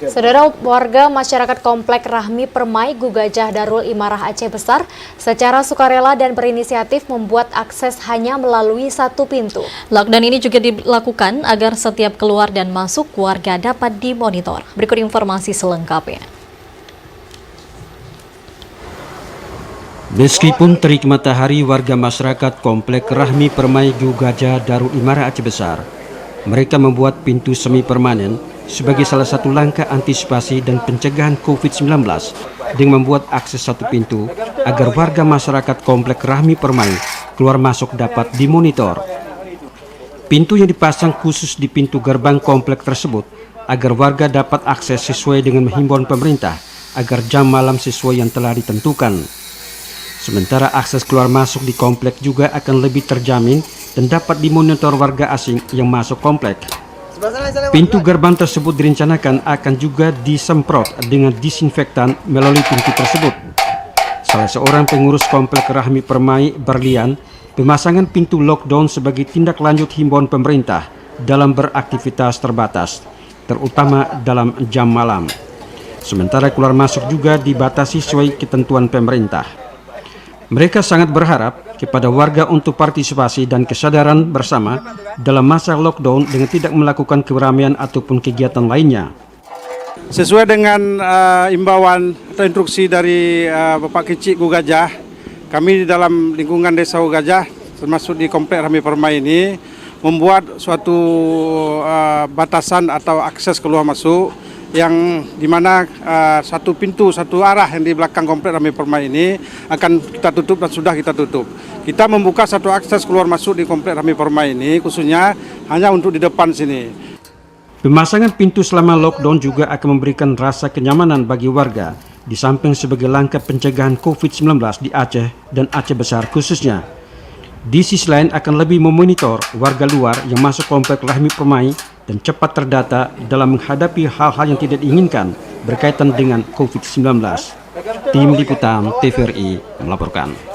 Saudara, warga masyarakat Komplek Rahmi Permai Gugajah Darul Imarah Aceh Besar secara sukarela dan berinisiatif membuat akses hanya melalui satu pintu. Lockdown ini juga dilakukan agar setiap keluar dan masuk warga dapat dimonitor. Berikut informasi selengkapnya. Meskipun terik matahari, warga masyarakat Komplek Rahmi Permai Gugajah Darul Imarah Aceh Besar, mereka membuat pintu semi permanen sebagai salah satu langkah antisipasi dan pencegahan COVID-19 dengan membuat akses satu pintu agar warga masyarakat Komplek Rahmi Permai keluar masuk dapat dimonitor. Pintu yang dipasang khusus di pintu gerbang komplek tersebut agar warga dapat akses sesuai dengan himbauan pemerintah agar jam malam sesuai yang telah ditentukan. Sementara akses keluar masuk di komplek juga akan lebih terjamin dan dapat dimonitor warga asing yang masuk komplek. Pintu gerbang tersebut direncanakan akan juga disemprot dengan disinfektan melalui pintu tersebut. Salah seorang pengurus Komplek Rahmi Permai Berlian, pemasangan pintu lockdown sebagai tindak lanjut himbauan pemerintah dalam beraktivitas terbatas, terutama dalam jam malam. Sementara keluar masuk juga dibatasi sesuai ketentuan pemerintah. Mereka sangat berharap kepada warga untuk partisipasi dan kesadaran bersama dalam masa lockdown dengan tidak melakukan keramaian ataupun kegiatan lainnya. Sesuai dengan imbauan atau instruksi dari Bapak Kicik Gugajah, kami di dalam lingkungan Desa Gugajah, termasuk di Komplek Rahmi Permai ini, membuat suatu batasan atau akses keluar masuk yang dimana satu pintu, satu arah yang di belakang Komplek Rahmi Permai ini akan kita tutup dan sudah kita tutup. Kita membuka satu akses keluar masuk di Komplek Rahmi Permai ini khususnya hanya untuk di depan sini. Pemasangan pintu selama lockdown juga akan memberikan rasa kenyamanan bagi warga di samping sebagai langkah pencegahan COVID-19 di Aceh dan Aceh Besar khususnya. Di sisi lain akan lebih memonitor warga luar yang masuk Komplek Rahmi Permai dan cepat terdata dalam menghadapi hal-hal yang tidak diinginkan berkaitan dengan COVID-19. Tim Liputan TVRI melaporkan.